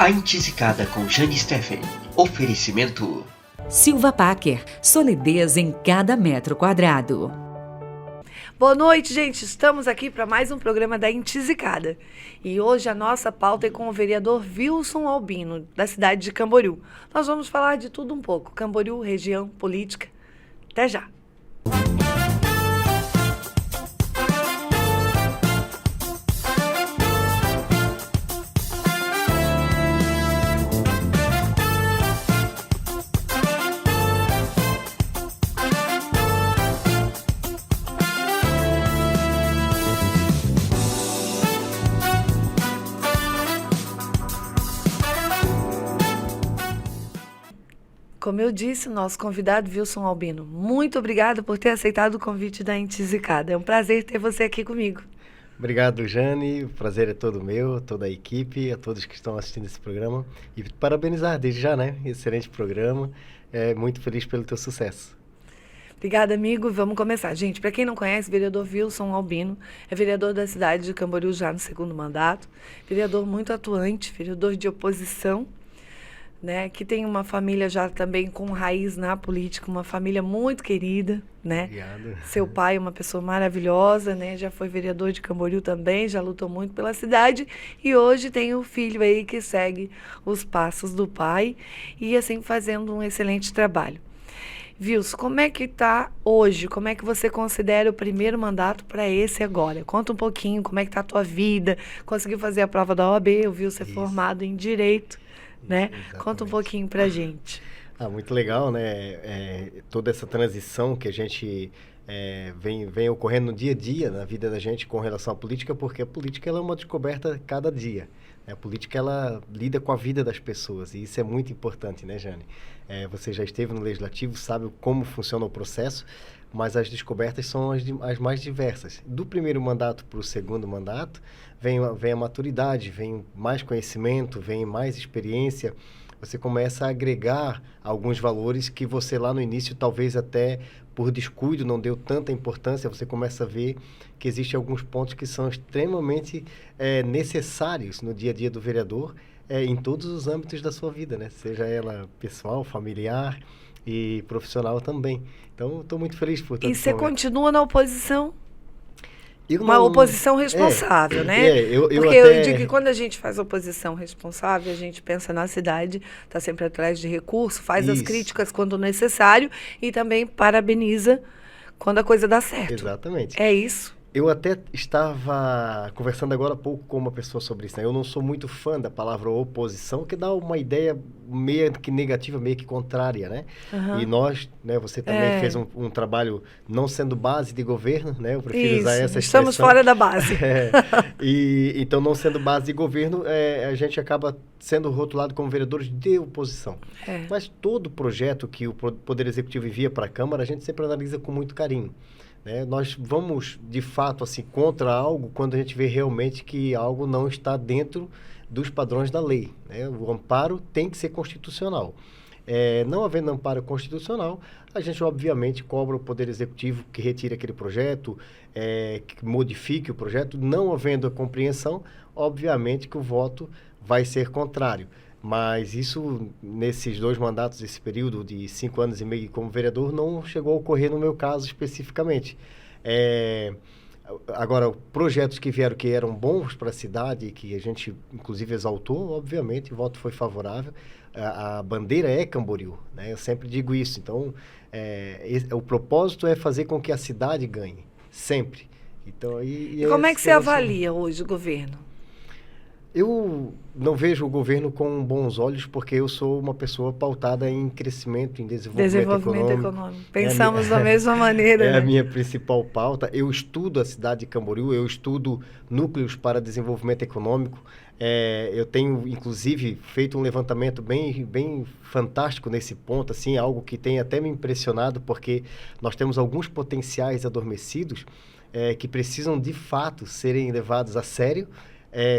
A Encizicada com Jane Steffen. Oferecimento Silva Packer, solidez em cada metro quadrado. Boa noite, gente. Estamos aqui para mais um programa da Encizicada. E hoje a nossa pauta é com o vereador Wilson Albino, da cidade de Camboriú. Nós vamos falar de tudo um pouco. Camboriú, região, política. Até já. Como eu disse, nosso convidado Wilson Albino, muito obrigada por ter aceitado o convite da Encizicada. É um prazer ter você aqui comigo. Obrigado, Jane. O prazer é todo meu, toda a equipe, a todos que estão assistindo esse programa. E parabenizar desde já, né? Excelente programa. Muito feliz pelo teu sucesso. Obrigada, amigo. Vamos começar. Gente, para quem não conhece, o vereador Wilson Albino é vereador da cidade de Camboriú já no segundo mandato. Vereador muito atuante, vereador de oposição, né, que tem uma família já também com raiz na política, uma família muito querida, né? Obrigado. Seu pai é uma pessoa maravilhosa, né? Já foi vereador de Camboriú também, já lutou muito pela cidade e hoje tem um filho aí que segue os passos do pai e assim fazendo um excelente trabalho. Wilson, como é que está hoje? Como é que você considera o primeiro mandato para esse agora? Conta um pouquinho como é que está a tua vida. Conseguiu fazer a prova da OAB, eu vi você formado em Direito, né? Conta um pouquinho pra gente. Muito legal, né? Toda essa transição que a gente vem ocorrendo no dia a dia na vida da gente com relação à política, porque a política ela é uma descoberta cada dia. A política ela lida com a vida das pessoas e isso é muito importante, né, Jane? Você já esteve no Legislativo, sabe como funciona o processo, mas as descobertas são as mais diversas. Do primeiro mandato para o segundo mandato, vem a maturidade, vem mais conhecimento, vem mais experiência. Você começa a agregar alguns valores que você lá no início, talvez até por descuido, não deu tanta importância. Você começa a ver que existem alguns pontos que são extremamente necessários no dia a dia do vereador, em todos os âmbitos da sua vida, né? Seja ela pessoal, familiar e profissional também. Então, estou muito feliz por tudo. E você continua na oposição? Uma oposição responsável, né? Porque eu digo que quando a gente faz oposição responsável, a gente pensa na cidade, está sempre atrás de recurso, faz as críticas quando necessário e também parabeniza quando a coisa dá certo. Exatamente. É isso. Eu até estava conversando agora há pouco com uma pessoa sobre isso, né? Eu não sou muito fã da palavra oposição, que dá uma ideia meio que negativa, meio que contrária, né? Uhum. E nós, né? Você também fez um trabalho não sendo base de governo, né? Eu prefiro usar essa expressão. Estamos fora da base. Então, não sendo base de governo, a gente acaba sendo rotulado como vereadores de oposição. Mas todo projeto que o Poder Executivo envia para a Câmara, a gente sempre analisa com muito carinho. Nós vamos, de fato, assim, contra algo quando a gente vê realmente que algo não está dentro dos padrões da lei. O amparo tem que ser constitucional. Não havendo amparo constitucional, a gente, obviamente, cobra o Poder Executivo que retire aquele projeto, que modifique o projeto. Não havendo a compreensão, obviamente que o voto vai ser contrário. Mas isso, nesses 2 mandatos, esse período de 5 anos e meio como vereador, não chegou a ocorrer no meu caso especificamente. Agora, projetos que vieram que eram bons para a cidade, que a gente, inclusive, exaltou, obviamente, o voto foi favorável. A bandeira é Camboriú, né? Eu sempre digo isso. Então, o propósito é fazer com que a cidade ganhe, sempre. Então, e como é que você avalia hoje o governo? Eu não vejo o governo com bons olhos porque eu sou uma pessoa pautada em crescimento, em desenvolvimento econômico. Pensamos da mesma maneira. É a minha principal pauta. Eu estudo a cidade de Camboriú, eu estudo núcleos para desenvolvimento econômico. Eu tenho, inclusive, feito um levantamento bem fantástico nesse ponto, assim, algo que tem até me impressionado, porque nós temos alguns potenciais adormecidos que precisam, de fato, serem levados a sério,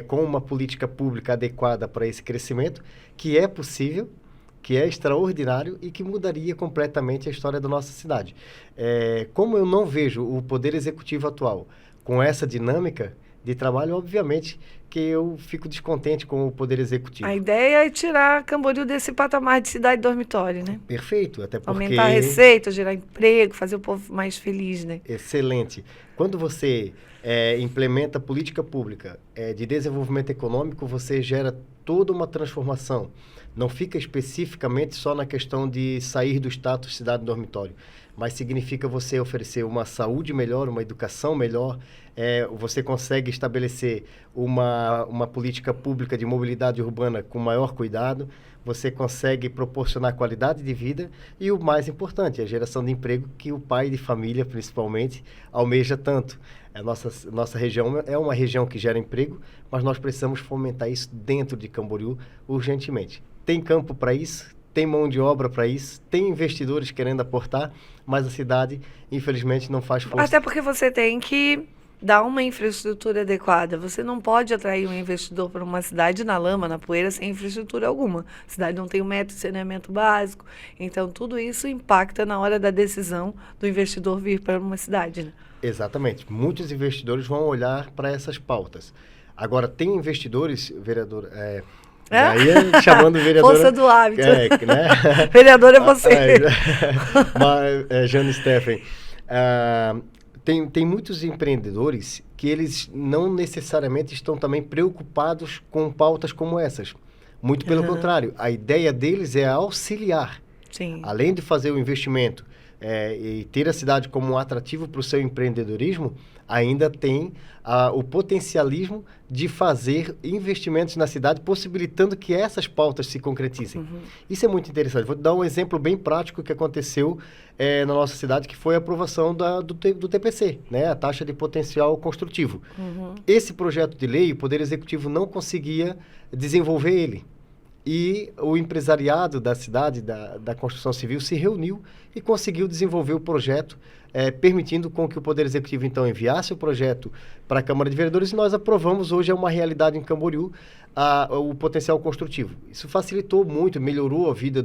com uma política pública adequada para esse crescimento, que é possível, que é extraordinário e que mudaria completamente a história da nossa cidade. Como eu não vejo o Poder Executivo atual com essa dinâmica, de trabalho, obviamente que eu fico descontente com o Poder Executivo. A ideia é tirar Camboriú desse patamar de cidade dormitório, né? Perfeito, até porque... Aumentar a receita, gerar emprego, fazer o povo mais feliz, né? Excelente. Quando você implementa política pública de desenvolvimento econômico, você gera toda uma transformação. Não fica especificamente só na questão de sair do status cidade dormitório, mas significa você oferecer uma saúde melhor, uma educação melhor, você consegue estabelecer uma política pública de mobilidade urbana com maior cuidado, você consegue proporcionar qualidade de vida e o mais importante, a geração de emprego que o pai de família, principalmente, almeja tanto. A nossa região é uma região que gera emprego, mas nós precisamos fomentar isso dentro de Camboriú urgentemente. Tem campo para isso, tem mão de obra para isso, tem investidores querendo aportar, mas a cidade, infelizmente, não faz força. Até porque você tem que dar uma infraestrutura adequada. Você não pode atrair um investidor para uma cidade na lama, na poeira, sem infraestrutura alguma. A cidade não tem um método de saneamento básico. Então, tudo isso impacta na hora da decisão do investidor vir para uma cidade, né? Exatamente. Muitos investidores vão olhar para essas pautas. Agora, tem investidores, vereador... Aí, chamando vereadora... Força do hábito. Né? Vereador é você. Mas, Jane Steffen, tem muitos empreendedores que eles não necessariamente estão também preocupados com pautas como essas. Muito pelo contrário, a ideia deles é auxiliar. Sim. Além de fazer o investimento e ter a cidade como um atrativo para o seu empreendedorismo, ainda tem o potencialismo de fazer investimentos na cidade, possibilitando que essas pautas se concretizem. Isso é muito interessante. Vou dar um exemplo bem prático que aconteceu na nossa cidade, que foi a aprovação do TPC, né? A taxa de potencial construtivo. Esse projeto de lei, o Poder Executivo não conseguia desenvolver ele. E o empresariado da cidade, da construção civil, se reuniu e conseguiu desenvolver o projeto, permitindo com que o Poder Executivo, então, enviasse o projeto para a Câmara de Vereadores e nós aprovamos. Hoje é uma realidade em Camboriú o potencial construtivo. Isso facilitou muito, melhorou a vida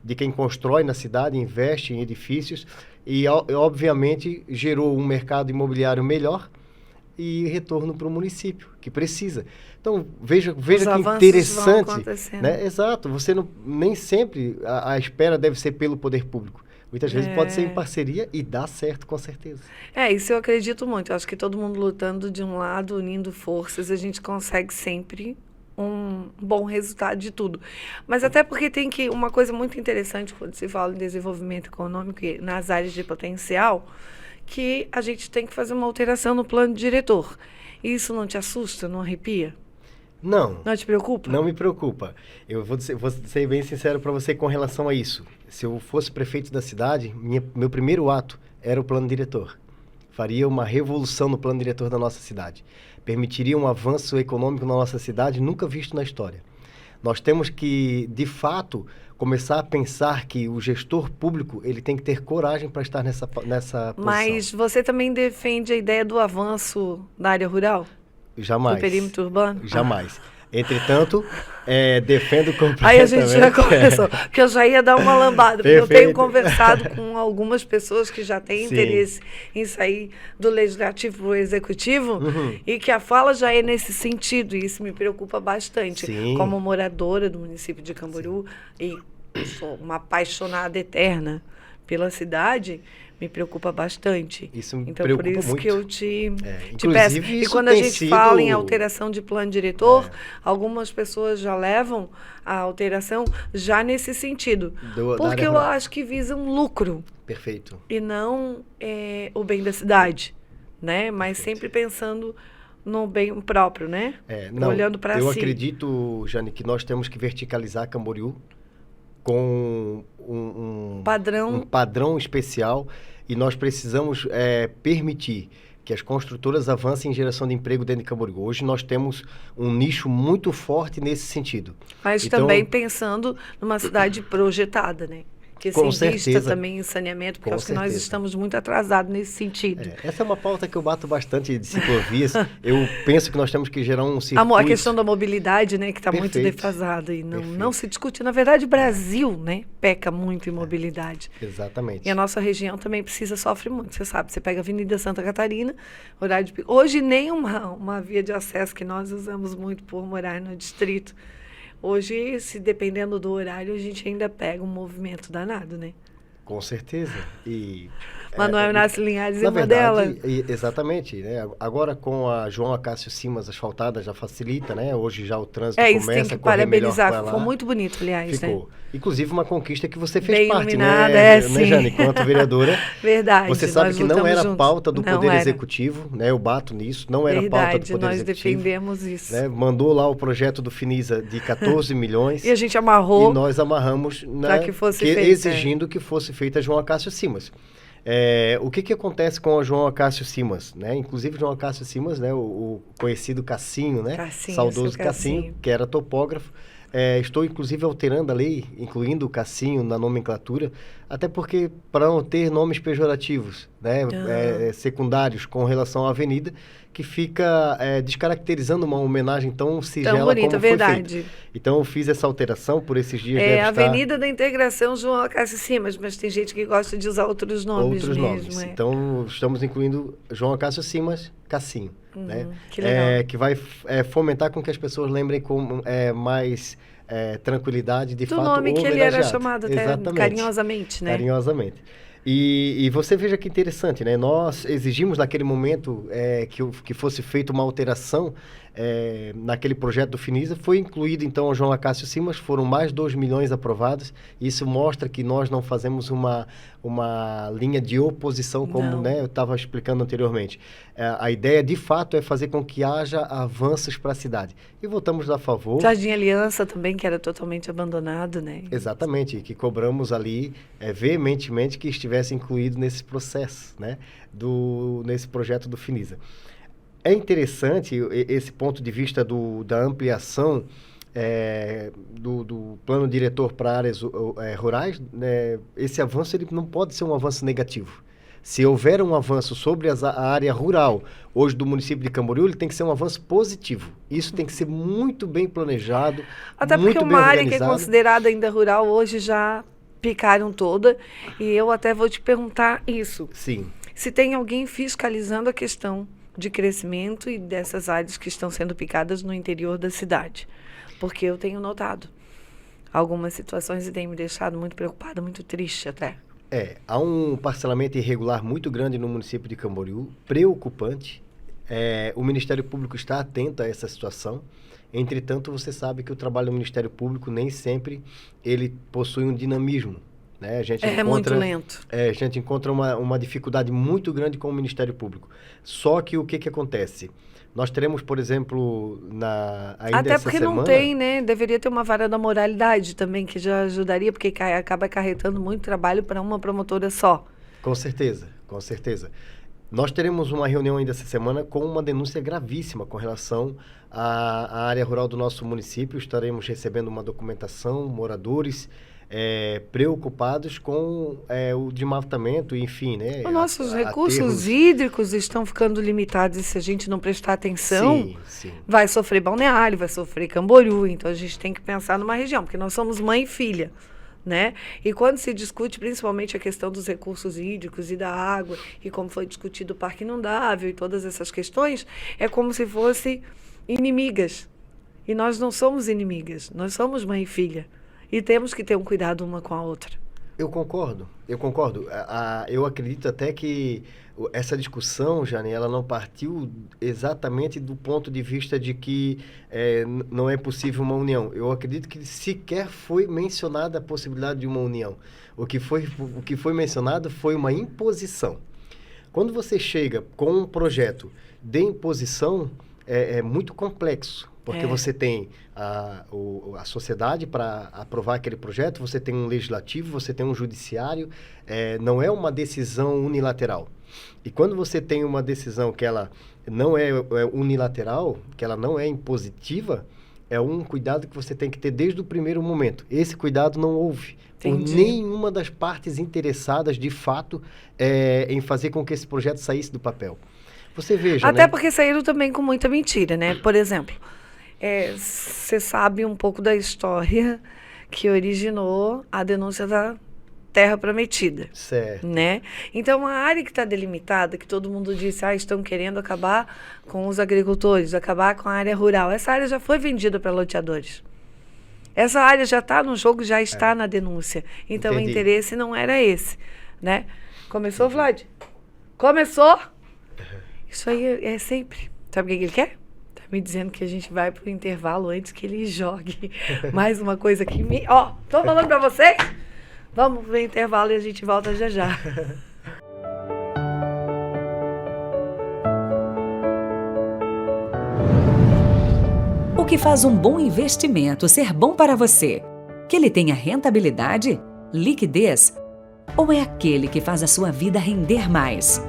de quem constrói na cidade, investe em edifícios e, obviamente, gerou um mercado imobiliário melhor e retorno para o município, que precisa. Então, veja que interessante. Né? Exato, você nem sempre a espera deve ser pelo poder público. Muitas vezes pode ser em parceria e dá certo, com certeza. Isso eu acredito muito. Eu acho que todo mundo lutando de um lado, unindo forças, a gente consegue sempre um bom resultado de tudo. Mas até porque tem uma coisa muito interessante quando se fala em desenvolvimento econômico e nas áreas de potencial, que a gente tem que fazer uma alteração no plano diretor. Isso não te assusta, não arrepia? Não. Não te preocupa? Não me preocupa. Eu vou ser bem sincero para você com relação a isso. Se eu fosse prefeito da cidade, meu primeiro ato era o plano diretor. Faria uma revolução no plano diretor da nossa cidade. Permitiria um avanço econômico na nossa cidade nunca visto na história. Nós temos que, de fato, começar a pensar que o gestor público ele tem que ter coragem para estar nessa posição. Mas você também defende a ideia do avanço da área rural? Jamais. Do perímetro urbano? Jamais. Entretanto, defendo completamente... Aí a gente já começou, porque eu já ia dar uma lambada, porque eu tenho conversado com algumas pessoas que já têm interesse em sair do legislativo para o executivo e que a fala já é nesse sentido, e isso me preocupa bastante. Sim. Como moradora do município de Camboriú, e sou uma apaixonada eterna pela cidade, me preocupa bastante. Isso me então, preocupa por isso muito. que eu te Inclusive, peço. E isso quando a tem gente fala em alteração de plano diretor, algumas pessoas já levam a alteração já nesse sentido. Porque eu acho que visam lucro. Perfeito. E não o bem da cidade, né? Mas sempre pensando no bem próprio, né? Olhando para si. Eu acredito, Jane, que nós temos que verticalizar Camboriú com um padrão especial e nós precisamos permitir que as construtoras avancem em geração de emprego dentro de Camboriú. Hoje nós temos um nicho muito forte nesse sentido. Mas então, também pensando numa cidade projetada, né? Que se Com invista certeza. também em saneamento, porque Com acho que nós certeza. estamos muito atrasados nesse sentido. Essa é uma pauta que eu bato bastante de ciclovias. Eu penso que nós temos que gerar um circuito... A questão da mobilidade, né, que está muito Perfeito. defasada e não Perfeito. se discute. Na verdade, o Brasil, né, peca muito em mobilidade. Exatamente. E a nossa região também sofre muito. Você sabe, você pega a Avenida Santa Catarina, horário de pico. Hoje nem uma via de acesso que nós usamos muito por morar no distrito. Hoje, se dependendo do horário, a gente ainda pega um movimento danado, né? Com certeza. E Manuel Inácio Linhares é na uma delas. verdade, exatamente, né? Agora com a João Acácio Simas asfaltada já facilita, né? Hoje já o trânsito Isso começa tem que a correr melhor parabenizar. com ela. Ficou muito bonito, aliás, né? Ficou. Inclusive uma conquista que você fez Bem parte, iluminada, né, sim. Jane? Enquanto vereadora. Verdade. Você sabe nós que não lutamos era juntos. pauta do Não Poder era. Executivo, né? Eu bato nisso, não era pauta do Verdade, Poder nós Executivo. defendemos isso. Né? Mandou lá o projeto do Finisa de 14 milhões. E a gente amarrou. E nós amarramos, né, pra que fosse feita. exigindo que fosse feita a João Acácio Simas. O que acontece com a João Acácio Simas? Né? Inclusive, João Acácio Simas, né, o conhecido Cassinho, né? Cassinho, Saudoso seu Cassinho, Cassinho. que era topógrafo. Estou, inclusive, alterando a lei, incluindo o Cassinho na nomenclatura, até porque, para não ter nomes pejorativos, né, secundários com relação à avenida, que fica descaracterizando uma homenagem tão sigela Tão bonita, como foi verdade. feita. Então, eu fiz essa alteração, por esses dias deve É estar... Avenida da Integração João Acácio Simas, mas tem gente que gosta de usar outros nomes Outros mesmo. nomes. É. Então, estamos incluindo João Acácio Simas, Cassinho. Né? Que legal. Que vai fomentar com que as pessoas lembrem com mais tranquilidade, de Do fato, nome que ele era homenageado. chamado até Exatamente. carinhosamente, né? Carinhosamente. E você veja que interessante, né? Nós exigimos naquele momento que fosse feita uma alteração naquele projeto do Finisa. Foi incluído, então, o João Acácio Simas. Foram mais 2 milhões aprovados. Isso mostra que nós não fazemos uma linha de oposição, como né, eu estava explicando anteriormente. A ideia, de fato, é fazer com que haja avanços para a cidade. E votamos a favor. Jardim Aliança também, que era totalmente abandonado, né? Exatamente, que cobramos ali veementemente que estivesse incluído nesse processo, né, nesse projeto do Finisa. É interessante esse ponto de vista da ampliação do plano diretor para áreas rurais. Né, esse avanço ele não pode ser um avanço negativo. Se houver um avanço sobre a área rural hoje do município de Camboriú, ele tem que ser um avanço positivo. Isso tem que ser muito bem planejado, Até porque muito bem uma área que é organizado. considerada ainda rural hoje já picaram toda. E eu até vou te perguntar isso. Sim. Se tem alguém fiscalizando a questão de crescimento e dessas áreas que estão sendo picadas no interior da cidade. Porque eu tenho notado algumas situações e tem me deixado muito preocupada, muito triste até. Há um parcelamento irregular muito grande no município de Camboriú, preocupante. O Ministério Público está atento a essa situação. Entretanto, você sabe que o trabalho do Ministério Público nem sempre ele possui um dinamismo. Né? A gente muito lento. A gente encontra uma dificuldade muito grande com o Ministério Público. Só que o que acontece? Nós teremos, por exemplo, ainda até essa porque semana... não tem, né? Deveria ter uma vara da moralidade também, que já ajudaria, porque acaba acarretando muito trabalho para uma promotora só. Com certeza, com certeza. Nós teremos uma reunião ainda essa semana com uma denúncia gravíssima com relação à área rural do nosso município. Estaremos recebendo uma documentação, moradores preocupados com o desmatamento, enfim, né? Os nossos recursos hídricos estão ficando limitados e se a gente não prestar atenção, sim. vai sofrer Balneário, vai sofrer Camboriú. Então a gente tem que pensar numa região, porque nós somos mãe e filha. Né? E quando se discute principalmente a questão dos recursos hídricos e da água, e como foi discutido o Parque Inundável e todas essas questões, é como se fossem inimigas. E nós não somos inimigas, nós somos mãe e filha. E temos que ter um cuidado uma com a outra. Eu concordo. Eu acredito até que essa discussão, Jane, ela não partiu exatamente do ponto de vista de que não é possível uma união. Eu acredito que sequer foi mencionada a possibilidade de uma união. O que foi mencionado foi uma imposição. Quando você chega com um projeto de imposição, é muito complexo. Porque você tem a sociedade para aprovar aquele projeto, você tem um legislativo, você tem um judiciário, não é uma decisão unilateral. E quando você tem uma decisão que ela não é unilateral, que ela não é impositiva, é um cuidado que você tem que ter desde o primeiro momento. Esse cuidado não houve por Entendi. nenhuma das partes interessadas, de fato, em fazer com que esse projeto saísse do papel. Você veja, Até né? porque saíram também com muita mentira, né? Por exemplo, você sabe um pouco da história que originou a denúncia da Terra Prometida, Certo. né? Então, a área que está delimitada, que todo mundo disse, estão querendo acabar com os agricultores, acabar com a área rural. Essa área já foi vendida para loteadores. Essa área já está no jogo, já está na denúncia. Então, Entendi. o interesse não era esse, né? Começou, Vlad? Começou? Isso aí é sempre. Sabe o que ele quer? Tá me dizendo que a gente vai pro intervalo antes que ele jogue mais uma coisa aqui. Tô falando pra vocês? Vamos pro intervalo e a gente volta já já. O que faz um bom investimento ser bom para você? Que ele tenha rentabilidade, liquidez, ou é aquele que faz a sua vida render mais?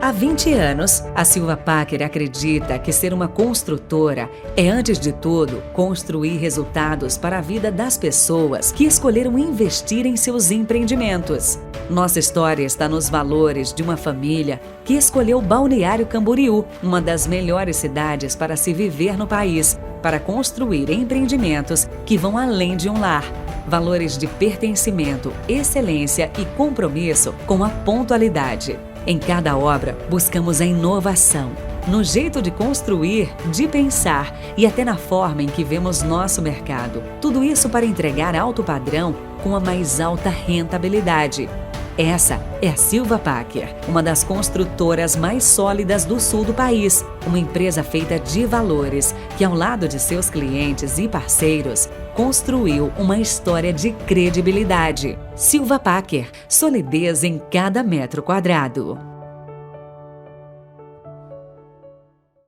Há 20 anos, a Silva Packer acredita que ser uma construtora é, antes de tudo, construir resultados para a vida das pessoas que escolheram investir em seus empreendimentos. Nossa história está nos valores de uma família que escolheu Balneário Camboriú, uma das melhores cidades para se viver no país, para construir empreendimentos que vão além de um lar. Valores de pertencimento, excelência e compromisso com a pontualidade. Em cada obra, buscamos a inovação, no jeito de construir, de pensar e até na forma em que vemos nosso mercado. Tudo isso para entregar alto padrão com a mais alta rentabilidade. Essa é a Silva Packer, uma das construtoras mais sólidas do sul do país. Uma empresa feita de valores que, ao lado de seus clientes e parceiros, construiu uma história de credibilidade. Silva Packer, solidez em cada metro quadrado.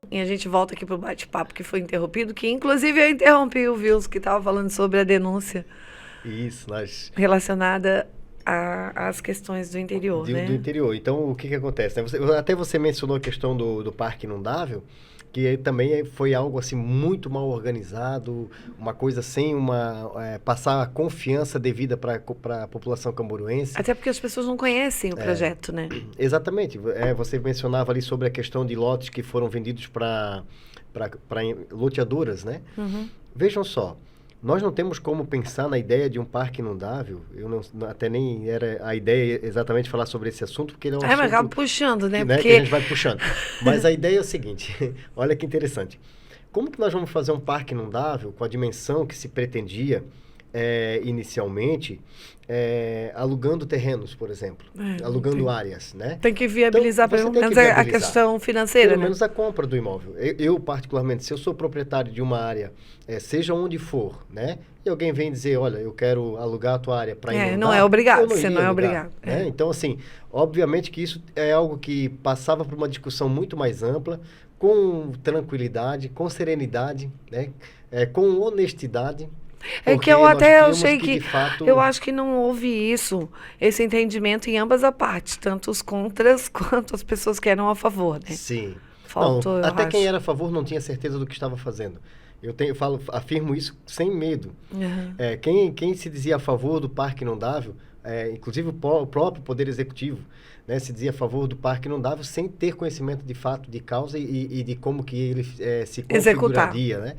E a gente volta aqui pro bate-papo que foi interrompido, que inclusive eu interrompi o Wilson, que estava falando sobre a denúncia Isso, nós... relacionada às questões do interior, né? Do interior. Então, o que acontece? Né? Até você mencionou a questão do Parque Inundável, que também foi algo assim muito mal organizado, uma coisa sem passar a confiança devida para a população camboruense. Até porque as pessoas não conhecem o projeto, né? Exatamente. Você mencionava ali sobre a questão de lotes que foram vendidos para loteadoras, né? Uhum. Vejam só, nós não temos como pensar na ideia de um parque inundável. Até nem era a ideia exatamente falar sobre esse assunto, porque ele é um Mas assunto... acaba puxando, né? Que Porque a gente vai puxando. Mas a ideia é o seguinte, olha que interessante. Como que nós vamos fazer um parque inundável com a dimensão que se pretendia inicialmente, alugando terrenos, por exemplo, alugando áreas, né? tem que viabilizar Então, pelo você tem menos que a viabilizar. questão financeira, Pelo né? menos a compra do imóvel. Eu, particularmente, se eu sou proprietário de uma área, seja onde for, né? E alguém vem dizer, olha, eu quero alugar a tua área para inundar. Não é obrigado, eu você iria não é alugar, obrigado. né? Então, assim, obviamente que isso é algo que passava por uma discussão muito mais ampla, com tranquilidade, com serenidade, né? Com honestidade. É porque que eu nós até tínhamos achei que, de fato, eu acho que não houve esse entendimento em ambas as partes, tanto os contras quanto as pessoas que eram a favor, né? Sim. Faltou, eu até quem acho. era a favor não tinha certeza do que estava fazendo. Afirmo isso sem medo. Uhum. Quem se dizia a favor do Parque Inundável, inclusive o próprio Poder Executivo, né, se dizia a favor do Parque Inundável sem ter conhecimento de fato, de causa e de como que ele se Executar. configuraria, né?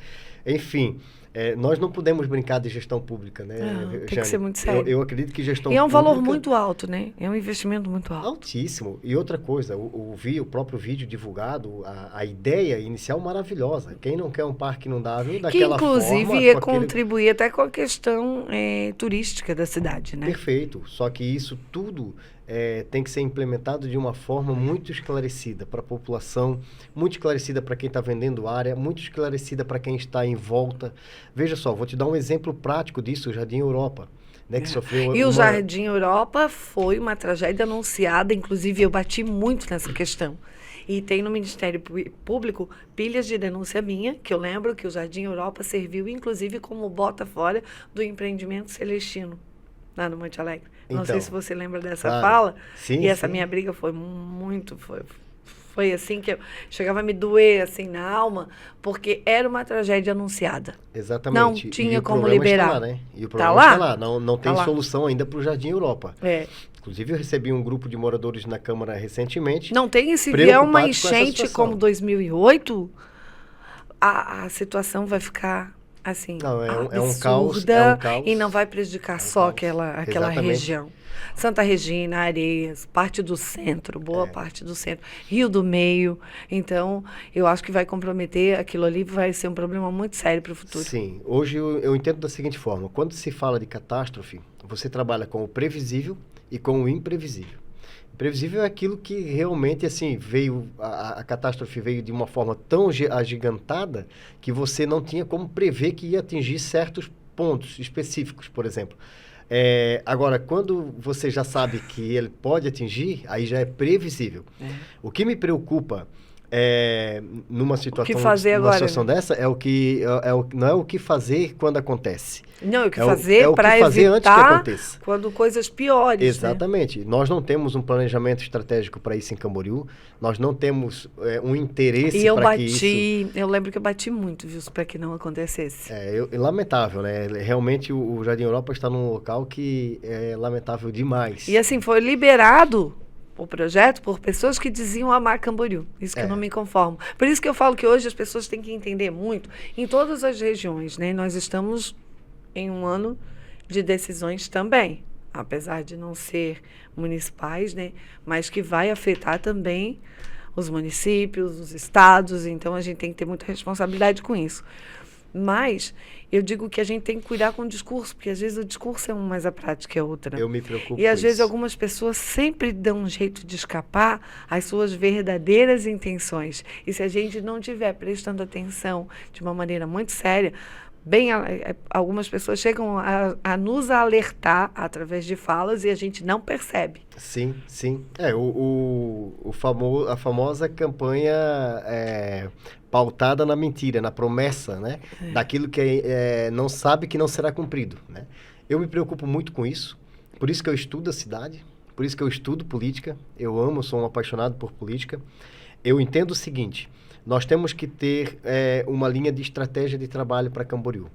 Enfim, nós não podemos brincar de gestão pública, né, Tem que Jane? ser muito sério. Eu acredito que gestão E é um pública... valor muito alto, né? É um investimento muito alto. Altíssimo. E outra coisa, o próprio vídeo divulgado, a ideia inicial maravilhosa. Quem não quer um parque inundável Que daquela inclusive forma... ia com aquele- contribuir até com a questão turística da cidade, né? Perfeito. Só que isso tudo tem que ser implementado de uma forma muito esclarecida para a população, muito esclarecida para quem está vendendo área, muito esclarecida para quem está em volta. Veja só, vou te dar um exemplo prático disso, o Jardim Europa, né, que sofreu E o Jardim Europa foi uma tragédia anunciada, inclusive eu bati muito nessa questão. E tem no Ministério Público pilhas de denúncia minha, que eu lembro que o Jardim Europa serviu, inclusive, como bota fora do empreendimento Celestino. lá no Monte Alegre. Não Então, sei se você lembra dessa claro. fala. Sim, E essa sim. minha briga foi muito... Foi assim que eu chegava a me doer assim na alma, porque era uma tragédia anunciada. Exatamente. Não E tinha o como problema liberar. está lá, né? E o Tá problema lá? está lá. Não tem Tá lá. solução ainda para o Jardim Europa. É. Inclusive, eu recebi um grupo de moradores na Câmara recentemente. Não tem, se vier uma Preocupados com essa enchente situação. como 2008, a situação vai ficar assim, Não, é um absurda, caos, é um caos. e não vai prejudicar só caos. aquela Exatamente. região. Santa Regina, Areias, parte do centro, boa parte do centro, Rio do Meio. Então, eu acho que vai comprometer, aquilo ali vai ser um problema muito sério para o futuro. Sim. Hoje eu entendo da seguinte forma. Quando se fala de catástrofe, você trabalha com o previsível e com o imprevisível. Previsível é aquilo que realmente, assim, veio, a catástrofe veio de uma forma tão agigantada que você não tinha como prever que ia atingir certos pontos específicos, por exemplo. Agora, quando você já sabe que ele pode atingir, aí já é previsível. O que me preocupa numa situação, fazer numa agora, situação né? dessa não é o que fazer quando acontece. Não, o que É fazer o que para fazer antes que evitar aconteça. quando coisas piores. Né? Exatamente. Nós não temos um planejamento estratégico para isso em Camboriú. Nós não temos um interesse E eu para que isso... eu lembro que eu bati muito, viu, para que não acontecesse. Lamentável, né? Realmente o Jardim Europa está num local que é lamentável demais. E assim, foi liberado o projeto por pessoas que diziam amar Camboriú. Isso que eu não me conformo. Por isso que eu falo que hoje as pessoas têm que entender muito, em todas as regiões, né? Nós estamos em um ano de decisões também, apesar de não ser municipais, né? Mas que vai afetar também os municípios, os estados, então a gente tem que ter muita responsabilidade com isso. Mas eu digo que a gente tem que cuidar com o discurso, porque às vezes o discurso é uma, mas a prática é outra. Eu me preocupo E às com vezes isso. algumas pessoas sempre dão um jeito de escapar às suas verdadeiras intenções. E se a gente não estiver prestando atenção de uma maneira muito séria, algumas pessoas chegam a nos alertar através de falas e a gente não percebe. Sim, sim. A famosa campanha pautada na mentira, na promessa, né? Daquilo que não sabe que não será cumprido, né? Eu me preocupo muito com isso, por isso que eu estudo a cidade, por isso que eu estudo política, sou um apaixonado por política. Eu entendo o seguinte: nós temos que ter uma linha de estratégia de trabalho para Camboriú.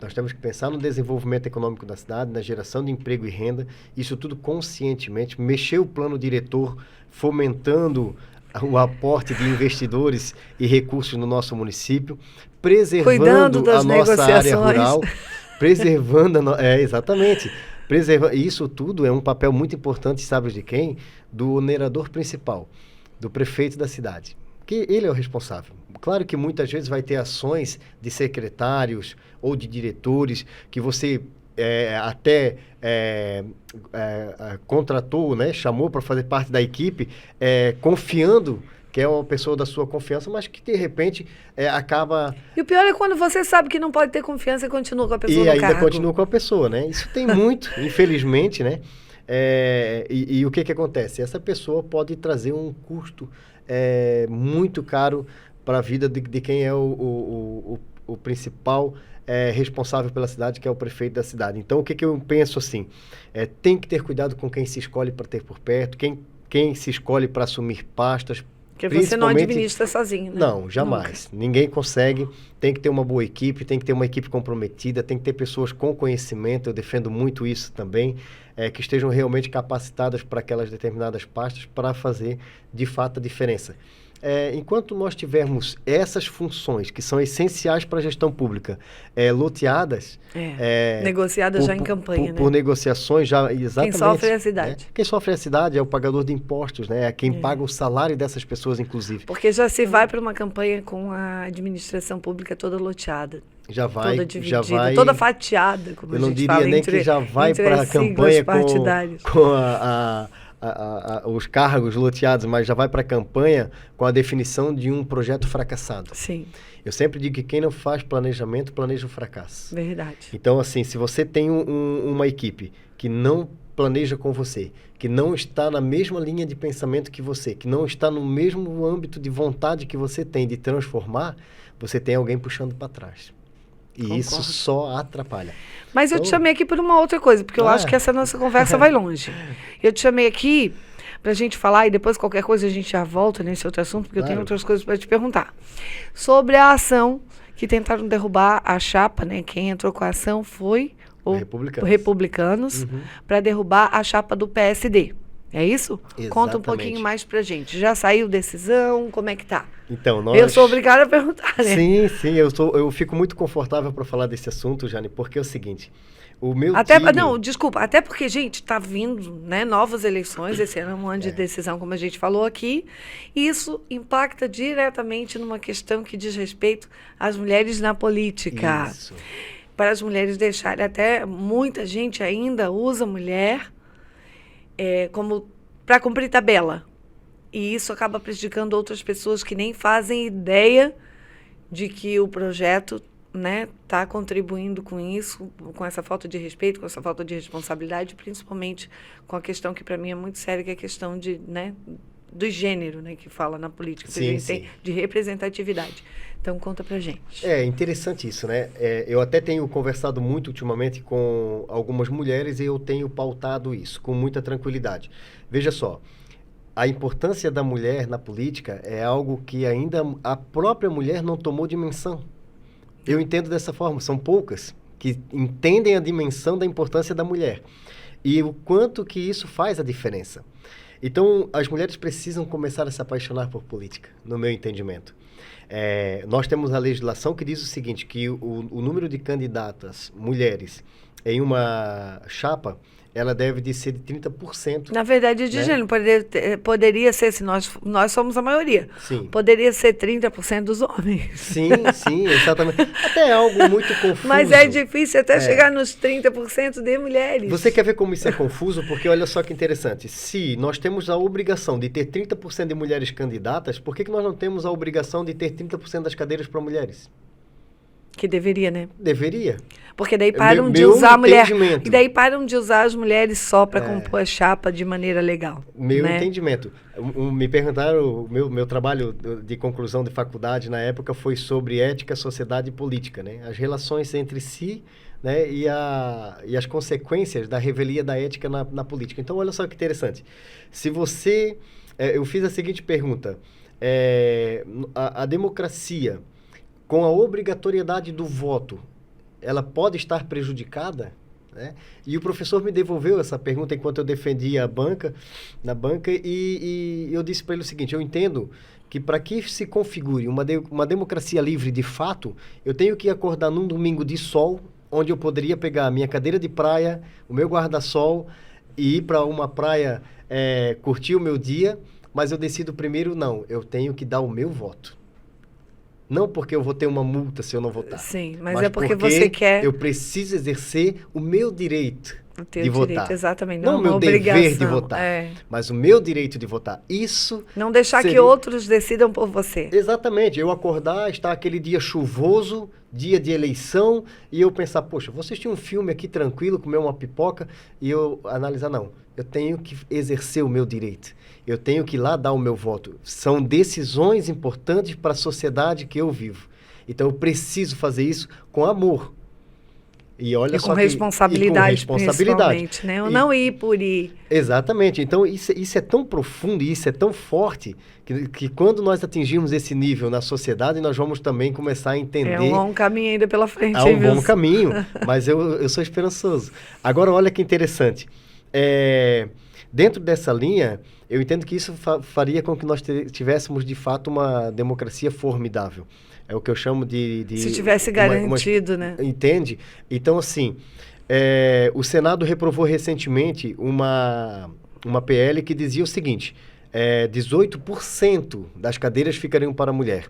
Nós temos que pensar no desenvolvimento econômico da cidade, na geração de emprego e renda, isso tudo conscientemente, mexer o plano diretor, fomentando o aporte de investidores e recursos no nosso município, preservando a nossa área rural, preservando... exatamente. Isso tudo é um papel muito importante, sabe de quem? Do onerador principal, do prefeito da cidade. Que ele é o responsável. Claro que muitas vezes vai ter ações de secretários ou de diretores que você contratou, né, chamou para fazer parte da equipe, confiando que é uma pessoa da sua confiança, mas que de repente acaba... E o pior é quando você sabe que não pode ter confiança e continua com a pessoa e no ainda cargo. continua com a pessoa, né? Isso tem muito, infelizmente, né? E o que acontece? Essa pessoa pode trazer um custo muito caro para a vida de quem é o principal responsável pela cidade, que é o prefeito da cidade. Então, o que eu penso assim? Tem que ter cuidado com quem se escolhe para ter por perto, quem se escolhe para assumir pastas. Porque você não administra sozinho, né? Não, jamais. Nunca. Ninguém consegue. Tem que ter uma boa equipe, tem que ter uma equipe comprometida, tem que ter pessoas com conhecimento, eu defendo muito isso também, que estejam realmente capacitadas para aquelas determinadas pastas para fazer, de fato, a diferença. Enquanto nós tivermos essas funções que são essenciais para a gestão pública loteadas... negociadas já em campanha, né? Por negociações já, exatamente. Quem sofre é a cidade. Quem sofre é a cidade, é o pagador de impostos, né? É quem paga o salário dessas pessoas, inclusive. Porque já se vai para uma campanha com a administração pública toda loteada. Já vai, toda dividida, toda fatiada, como eu a não gente diria fala, nem que já vai para a campanha com os cargos loteados, mas já vai para a campanha com a definição de um projeto fracassado. Sim. Eu sempre digo que quem não faz planejamento, planeja o fracasso. Verdade. Então, assim, se você tem uma equipe que não planeja com você, que não está na mesma linha de pensamento que você, que não está no mesmo âmbito de vontade que você tem de transformar, você tem alguém puxando para trás. E isso só atrapalha. Mas eu te chamei aqui por uma outra coisa, porque eu acho que essa nossa conversa vai longe. Eu te chamei aqui pra gente falar, e depois qualquer coisa a gente já volta nesse outro assunto, porque eu tenho outras coisas para te perguntar. Sobre a ação que tentaram derrubar a chapa, né? Quem entrou com a ação foi o Republicanos para derrubar a chapa do PSD. É isso? Exatamente. Conta um pouquinho mais pra gente. Já saiu decisão? Como é que tá? Então, Eu sou obrigada a perguntar, né? Sim, eu fico muito confortável para falar desse assunto, Jane, porque é o seguinte, o meu time... Não, desculpa, até porque, gente, tá vindo, né, novas eleições, esse ano é um ano de decisão, como a gente falou aqui, e isso impacta diretamente numa questão que diz respeito às mulheres na política. Isso. Para as mulheres deixarem, até muita gente ainda usa mulher como para cumprir tabela. E isso acaba prejudicando outras pessoas que nem fazem ideia de que o projeto, né, está contribuindo com isso, com essa falta de respeito, com essa falta de responsabilidade, principalmente com a questão que para mim é muito séria, que é a questão de, né, do gênero, né, que fala na política, que a gente tem de representatividade. Então, conta pra gente. É interessante isso, né? Eu até tenho conversado muito ultimamente com algumas mulheres e eu tenho pautado isso com muita tranquilidade. Veja só, a importância da mulher na política é algo que ainda a própria mulher não tomou dimensão. Eu entendo dessa forma, são poucas que entendem a dimensão da importância da mulher e o quanto que isso faz a diferença. Então, as mulheres precisam começar a se apaixonar por política, no meu entendimento. Nós temos a legislação que diz o seguinte, que o número de candidatas mulheres em uma chapa, ela deve de ser de 30%. Na verdade, de gênero, poderia ser, se nós somos a maioria, poderia ser 30% dos homens. Sim, exatamente. Até é algo muito confuso. Mas é difícil até chegar nos 30% de mulheres. Você quer ver como isso é confuso? Porque olha só que interessante. Se nós temos a obrigação de ter 30% de mulheres candidatas, por que nós não temos a obrigação de ter 30% das cadeiras para mulheres? Que deveria, né? Deveria. Porque daí param de usar a mulher. E daí param de usar as mulheres só para compor a chapa de maneira legal. Meu entendimento. Me perguntaram, o meu trabalho de conclusão de faculdade na época foi sobre ética, sociedade e política, né? As relações entre si, né? E as consequências da revelia da ética na política. Então, olha só que interessante. Se você... eu fiz a seguinte pergunta. A democracia, com a obrigatoriedade do voto, ela pode estar prejudicada? Né? E o professor me devolveu essa pergunta enquanto eu defendia na banca, e eu disse para ele o seguinte, eu entendo que para que se configure uma democracia livre de fato, eu tenho que acordar num domingo de sol, onde eu poderia pegar a minha cadeira de praia, o meu guarda-sol, e ir para uma praia curtir o meu dia, mas eu decido primeiro, não, eu tenho que dar o meu voto. Não porque eu vou ter uma multa se eu não votar. Sim, mas é porque você quer... eu preciso exercer o meu direito de votar. Exatamente. Não o meu dever de votar, mas o meu direito de votar. Isso... Não deixar que outros decidam por você. Exatamente. Eu acordar, estar aquele dia chuvoso, dia de eleição, e eu pensar, poxa, vou assistir um filme aqui tranquilo, comer uma pipoca, e eu analisar, não, eu tenho que exercer o meu direito. Eu tenho que ir lá dar o meu voto. São decisões importantes para a sociedade que eu vivo. Então, eu preciso fazer isso com amor. E olha só responsabilidade, principalmente, né? Ou não ir por ir. Exatamente. Então, isso é tão profundo e isso é tão forte que quando nós atingirmos esse nível na sociedade, nós vamos também começar a entender... É um bom caminho ainda pela frente. É um bom caminho, mas eu sou esperançoso. Agora, olha que interessante. Dentro dessa linha, eu entendo que isso faria com que nós tivéssemos, de fato, uma democracia formidável. É o que eu chamo de se tivesse garantido, né? Entende? Então, assim, o Senado reprovou recentemente uma PL que dizia o seguinte, 18% das cadeiras ficariam para a mulher.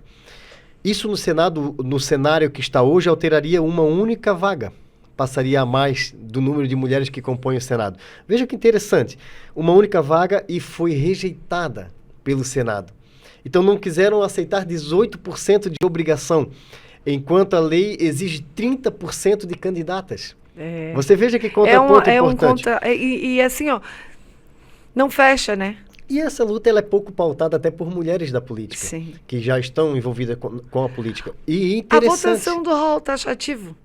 Isso no Senado, no cenário que está hoje, alteraria uma única vaga. Passaria a mais do número de mulheres que compõem o Senado. Veja que interessante, uma única vaga e foi rejeitada pelo Senado. Então não quiseram aceitar 18% de obrigação, enquanto a lei exige 30% de candidatas. Você veja que contraponto importante. E assim, ó, não fecha, né? E essa luta ela é pouco pautada até por mulheres da política, Sim. que já estão envolvidas com a política. E A interessante, votação do rol taxativo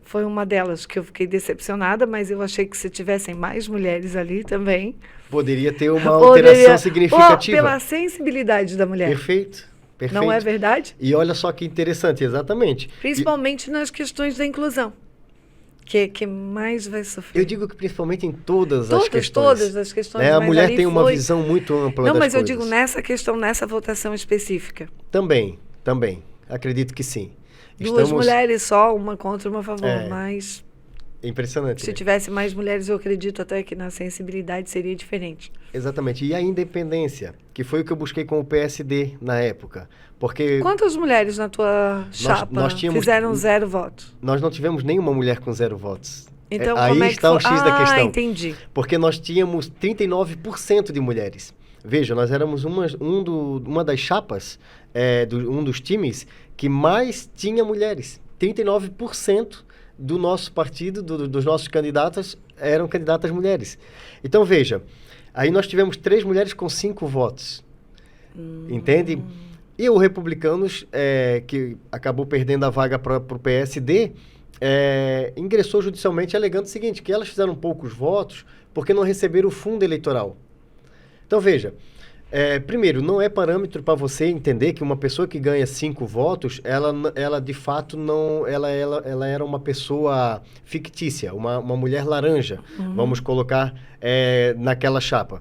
foi uma delas que eu fiquei decepcionada, mas eu achei que se tivessem mais mulheres ali também... poderia ter uma alteração significativa. Pela sensibilidade da mulher. Perfeito, perfeito. Não é verdade? E olha só que interessante, exatamente. Principalmente nas questões da inclusão, que mais vai sofrer. Eu digo que principalmente em todas as questões. Todas as questões. Né? A mas mulher ali tem uma foi... visão muito ampla Não, das mas eu coisas. digo nessa questão, nessa votação específica. Também. Acredito que sim. Duas mulheres só, uma contra, uma a favor, mas... Impressionante. Se né? tivesse mais mulheres, eu acredito até que na sensibilidade seria diferente. Exatamente. E a independência, que foi o que eu busquei com o PSD na época. Porque Quantas mulheres na tua chapa nós tínhamos... fizeram 0 votos? nós não tivemos nenhuma mulher com 0 votos. Então, Aí como é que está o foi? X da questão. Entendi. Porque nós tínhamos 39% de mulheres. Veja, nós éramos uma das chapas, um dos times que mais tinha mulheres. 39% do nosso partido, dos nossos candidatos, eram candidatas mulheres. Então, veja, aí nós tivemos 3 mulheres com 5 votos. Entende? E o Republicanos, que acabou perdendo a vaga para o PSD, ingressou judicialmente alegando o seguinte, que elas fizeram poucos votos porque não receberam o fundo eleitoral. Então, veja, primeiro, não é parâmetro para você entender que uma pessoa que ganha 5 votos, ela de fato não... Ela era uma pessoa fictícia, uma mulher laranja, vamos colocar naquela chapa.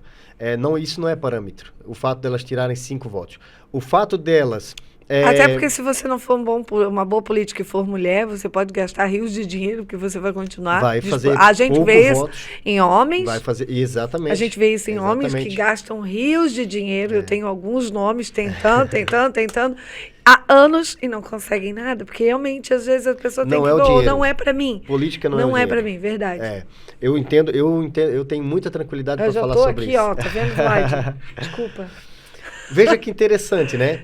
Isso não é parâmetro, o fato delas tirarem 5 votos. O fato delas... Até porque se você não for uma boa política e for mulher, você pode gastar rios de dinheiro, porque você vai continuar... Vai fazer A gente vê isso votos, em homens... Vai fazer, exatamente. A gente vê isso em homens que Exatamente. gastam rios de dinheiro. Eu tenho alguns nomes tentando, há anos e não conseguem nada, porque realmente, às vezes, a pessoa tem Não que... é o dinheiro. não é pra mim. Política não Não é é pra dinheiro. mim, verdade. Eu entendo, eu tenho muita tranquilidade Eu para já falar tô sobre aqui, isso. ó, tá vendo, Vlad? Desculpa. Veja que interessante, né?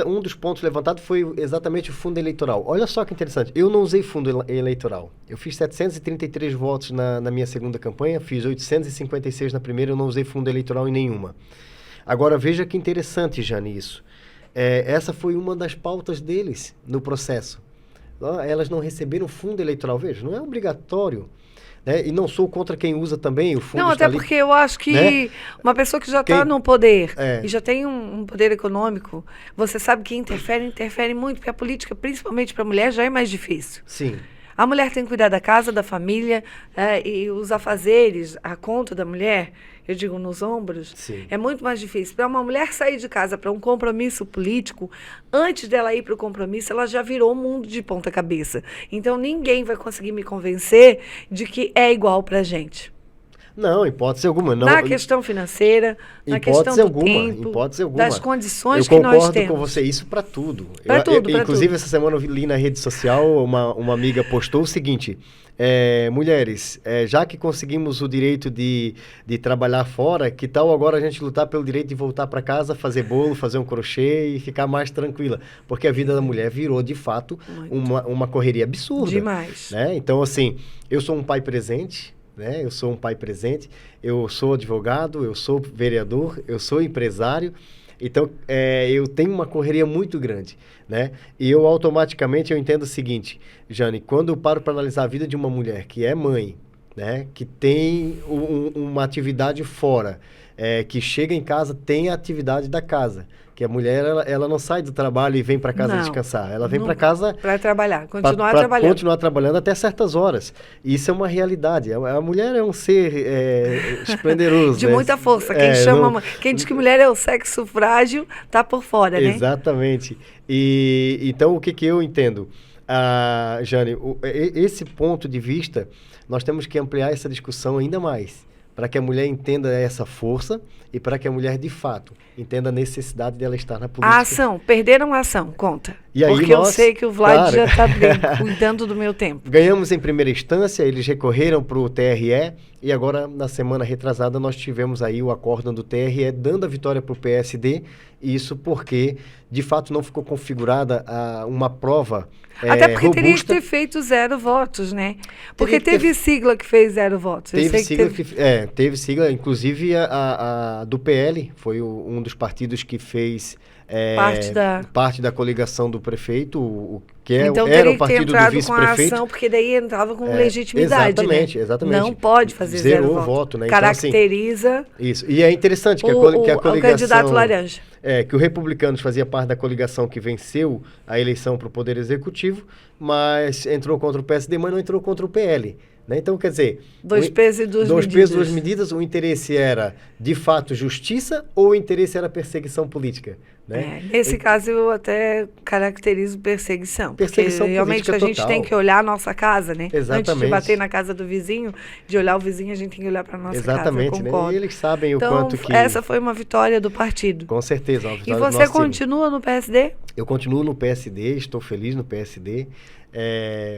Um dos pontos levantados foi exatamente o fundo eleitoral. Olha só que interessante. Eu não usei fundo eleitoral. Eu fiz 733 votos na minha segunda campanha, fiz 856 na primeira, eu não usei fundo eleitoral em nenhuma. Agora, veja que interessante, Jane, isso. Essa foi uma das pautas deles no processo. Elas não receberam fundo eleitoral. Veja, não é obrigatório. Né? E não sou contra quem usa também o fundo. Não, até porque eu acho que, né, uma pessoa que já está no poder e já tem um poder econômico, você sabe que interfere muito, porque a política, principalmente para a mulher, já é mais difícil. Sim. A mulher tem que cuidar da casa, da família, e os afazeres, a conta da mulher, eu digo, nos ombros, Sim. É muito mais difícil. Para uma mulher sair de casa para um compromisso político, antes dela ir para o compromisso, ela já virou o mundo de ponta cabeça. Então, ninguém vai conseguir me convencer de que é igual para a gente. Não, hipótese alguma. Não, na questão financeira, na questão do tempo, hipótese alguma. das condições que nós temos. Eu concordo com você, isso para tudo. Para tudo, inclusive, essa semana eu li na rede social, uma amiga postou o seguinte, mulheres, já que conseguimos o direito de trabalhar fora, que tal agora a gente lutar pelo direito de voltar para casa, fazer bolo, fazer um crochê e ficar mais tranquila? Porque a vida da mulher virou, de fato, uma correria absurda. Demais. Né? Então, assim, eu sou um pai presente, né? Eu sou um pai presente, eu sou advogado, eu sou vereador, eu sou empresário, então eu tenho uma correria muito grande, né? E eu automaticamente eu entendo o seguinte, Jane, quando eu paro para analisar a vida de uma mulher que é mãe, né? Que tem uma atividade fora, que chega em casa, tem a atividade da casa, que a mulher ela não sai do trabalho e vem para casa descansar, ela vem para casa para trabalhar, continuar trabalhando até certas horas. Isso é uma realidade. A mulher é um ser esplendoroso, de né? muita força. Quem diz que mulher é o sexo frágil tá por fora, né? Exatamente. E então o que eu entendo, Jane, esse ponto de vista nós temos que ampliar essa discussão ainda mais, para que a mulher entenda essa força e para que a mulher, de fato, entenda a necessidade dela estar na política. A ação, perderam a ação, conta. E aí porque eu nós, sei que o Vlad claro, já está bem, cuidando do meu tempo. Ganhamos em primeira instância, eles recorreram para o TRE, e agora, na semana retrasada, nós tivemos aí o acórdão do TRE dando a vitória para o PSD, isso porque, de fato, não ficou configurada uma prova Até porque robusta. teria que ter feito 0 votos, né? Porque Teria que teve sigla que fez 0 votos. Eu Teve sei sigla, que teve sigla, inclusive a do PL, foi um dos partidos que fez parte da coligação do prefeito, o que então, era o teria que ter partido do entrado com a vice-prefeito. ação, porque daí entrava com legitimidade, Exatamente, né? exatamente. Não pode fazer Zerou 0 o voto, né? Caracteriza então, assim, isso. E é interessante que a coligação... o candidato laranja. Que o Republicanos fazia parte da coligação que venceu a eleição para o Poder Executivo, mas entrou contra o PSD, mas não entrou contra o PL. Né? Então, quer dizer... Dois pesos e duas medidas. Dois pesos e duas medidas. O interesse era, de fato, justiça ou o interesse era perseguição política? Né? Nesse caso, eu até caracterizo perseguição. Perseguição porque realmente política a gente total. tem que olhar a nossa casa, né? Exatamente. Antes de bater na casa do vizinho, de olhar o vizinho, a gente tem que olhar para a nossa Exatamente, casa. né? Concordo. E eles sabem então, o quanto que... essa foi uma vitória do partido. Com certeza, uma E vitória do você nosso time. continua no PSD? Eu continuo no PSD, estou feliz no PSD.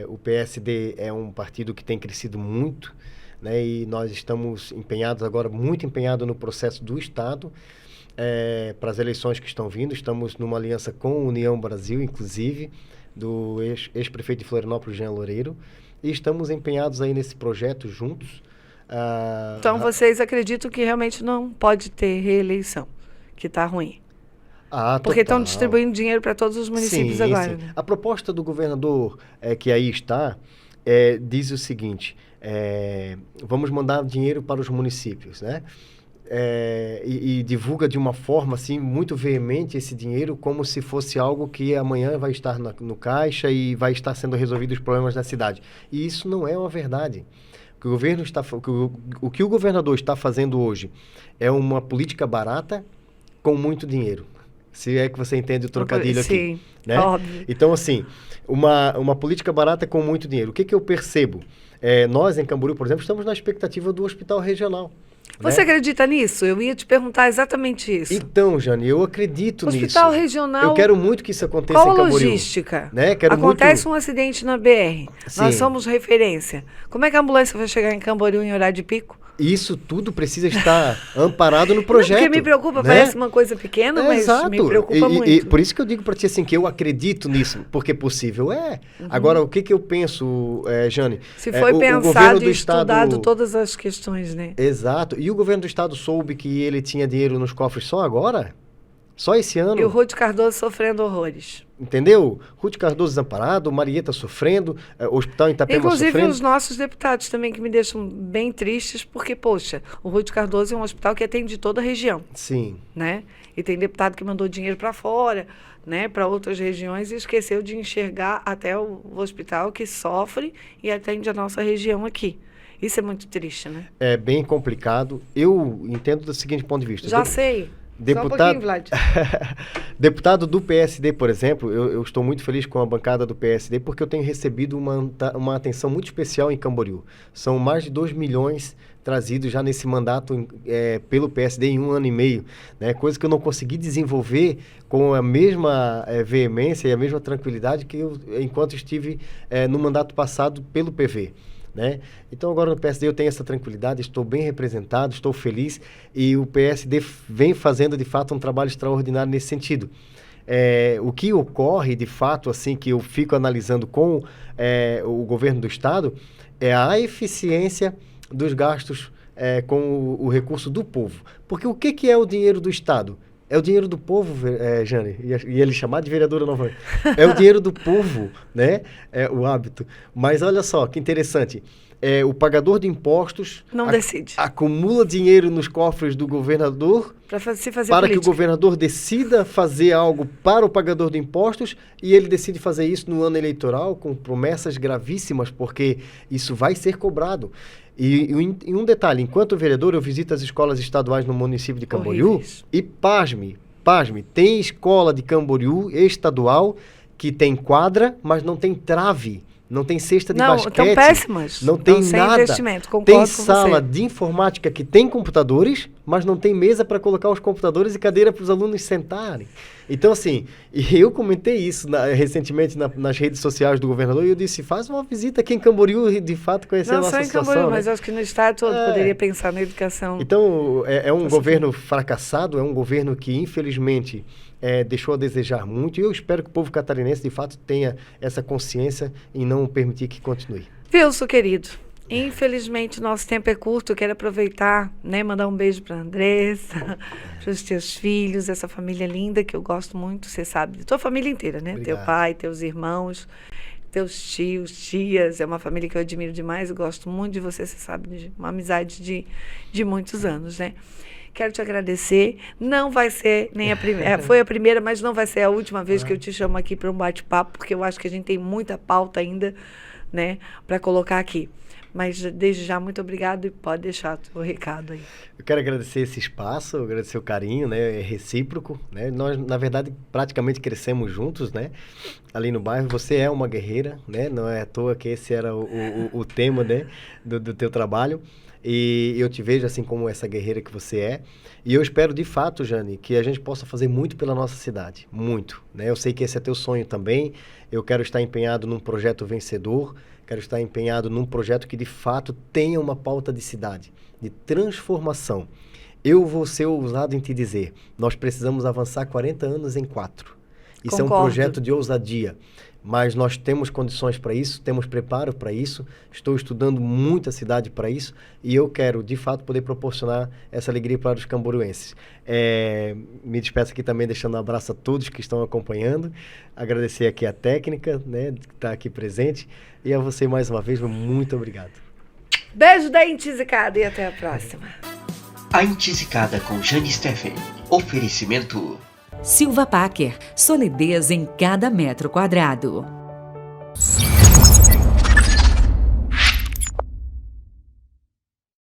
O PSD é um partido que tem crescido muito, né? E nós estamos empenhados agora, muito empenhados no processo do Estado, para as eleições que estão vindo. Estamos numa aliança com a União Brasil, inclusive, do ex-prefeito de Florianópolis, Jean Loureiro, e estamos empenhados aí nesse projeto juntos. Então, vocês acreditam que realmente não pode ter reeleição, que está ruim? Porque estão distribuindo dinheiro para todos os municípios agora. Sim. Né? A proposta do governador que aí está diz o seguinte, vamos mandar dinheiro para os municípios, né? E divulga de uma forma assim, muito veemente esse dinheiro como se fosse algo que amanhã vai estar no caixa e vai estar sendo resolvido os problemas da cidade. E isso não é uma verdade. O que o governador está fazendo hoje é uma política barata com muito dinheiro. Se é que você entende o trocadilho aqui. Sim, né? Óbvio. Então, assim, uma política barata com muito dinheiro. O que eu percebo? Nós, em Camboriú, por exemplo, estamos na expectativa do hospital regional. Você acredita nisso? Eu ia te perguntar exatamente isso. Então, Jane, eu acredito nisso. Hospital regional... Eu quero muito que isso aconteça Qual em Camboriú. logística? Né? Acontece um acidente na BR. Sim. Nós somos referência. Como é que a ambulância vai chegar em Camboriú em horário de pico? Isso tudo precisa estar amparado no projeto. Porque me preocupa, né? Parece uma coisa pequena, mas exato. me preocupa muito. E por isso que eu digo para ti assim, que eu acredito nisso, porque possível é. Agora, o que eu penso, Jane? Se foi pensado e estudado todas as questões, né? Exato. E o governo do estado soube que ele tinha dinheiro nos cofres só agora? Só esse ano? E o Ruth Cardoso sofrendo horrores. Entendeu? Ruth Cardoso desamparado, Marieta sofrendo, o hospital em Itapema inclusive sofrendo. Os nossos deputados também, que me deixam bem tristes, porque, poxa, o Ruth Cardoso é um hospital que atende toda a região. Sim. Né? E tem deputado que mandou dinheiro para fora, né, para outras regiões, e esqueceu de enxergar até o hospital que sofre e atende a nossa região aqui. Isso é muito triste, né? É bem complicado. Eu entendo do seguinte ponto de vista. Já sei. Deputado, só um pouquinho, Vlad. Deputado do PSD, por exemplo, eu estou muito feliz com a bancada do PSD porque eu tenho recebido uma atenção muito especial em Camboriú. São mais de 2 milhões trazidos já nesse mandato pelo PSD em 1 ano e meio, né? Coisa que eu não consegui desenvolver com a mesma veemência e a mesma tranquilidade que eu, enquanto estive no mandato passado pelo PV. Né? Então agora no PSD eu tenho essa tranquilidade, estou bem representado, estou feliz e o PSD vem fazendo de fato um trabalho extraordinário nesse sentido. O que ocorre de fato, assim, que eu fico analisando com o governo do estado é a eficiência dos gastos com o recurso do povo. Porque o que é o dinheiro do estado? É o dinheiro do povo, Jane, e ele chamar de vereadora novamente. É o dinheiro do povo, né? É o hábito. Mas olha só, que interessante. O pagador de impostos não decide. Acumula dinheiro nos cofres do governador para fazer política. Que o governador decida fazer algo para o pagador de impostos e ele decide fazer isso no ano eleitoral com promessas gravíssimas, porque isso vai ser cobrado. E um detalhe, enquanto vereador eu visito as escolas estaduais no município de Camboriú e pasme, tem escola de Camboriú estadual que tem quadra, mas não tem trave. Não tem cesta de basquete. Estão péssimas. Não tem sem nada. Investimento. Concordo tem com sala você. de informática que tem computadores, mas não tem mesa para colocar os computadores e cadeira para os alunos sentarem. Então, assim, e eu comentei isso recentemente nas redes sociais do governador, e eu disse, faz uma visita aqui em Camboriú e, de fato, conhecer a nossa situação. Não só em Camboriú, né? mas acho que no estado todo poderia pensar na educação. Então, é um governo fracassado, é um governo que, infelizmente, deixou a desejar muito, e eu espero que o povo catarinense, de fato, tenha essa consciência e não permitir que continue. Wilson, querido, infelizmente nosso tempo é curto, eu quero aproveitar, né, mandar um beijo para a Andressa, para os teus filhos, essa família linda que eu gosto muito, você sabe, tua família inteira, né? Obrigado. Teu pai, teus irmãos, teus tios, tias, é uma família que eu admiro demais, eu gosto muito de você sabe, de uma amizade de muitos anos, né? Quero te agradecer. Não vai ser nem a primeira, foi a primeira, mas não vai ser a última vez que eu te chamo aqui para um bate-papo, porque eu acho que a gente tem muita pauta ainda, né, para colocar aqui. Mas desde já, muito obrigado e pode deixar o recado aí. Eu quero agradecer esse espaço, agradecer o carinho, né, é recíproco, né? Nós, na verdade, praticamente crescemos juntos, né, ali no bairro. Você é uma guerreira, né, não é à toa que esse era o tema, né, do teu trabalho. E eu te vejo assim como essa guerreira que você é. E eu espero, de fato, Jane, que a gente possa fazer muito pela nossa cidade. Muito, né? Eu sei que esse é teu sonho também. Eu quero estar empenhado num projeto vencedor. Quero estar empenhado num projeto que, de fato, tenha uma pauta de cidade, de transformação. Eu vou ser ousado em te dizer, nós precisamos avançar 40 anos em 4. Isso Concordo. é um projeto de ousadia. Mas nós temos condições para isso, temos preparo para isso, estou estudando muito a cidade para isso, e eu quero, de fato, poder proporcionar essa alegria para os camboruenses. Me despeço aqui também, deixando um abraço a todos que estão acompanhando, agradecer aqui a técnica, né, que está aqui presente, e a você mais uma vez, muito obrigado. Beijo da Intizicada e até a próxima. A Intizicada com Jane Steffen. Oferecimento... Silva Packer, solidez em cada metro quadrado.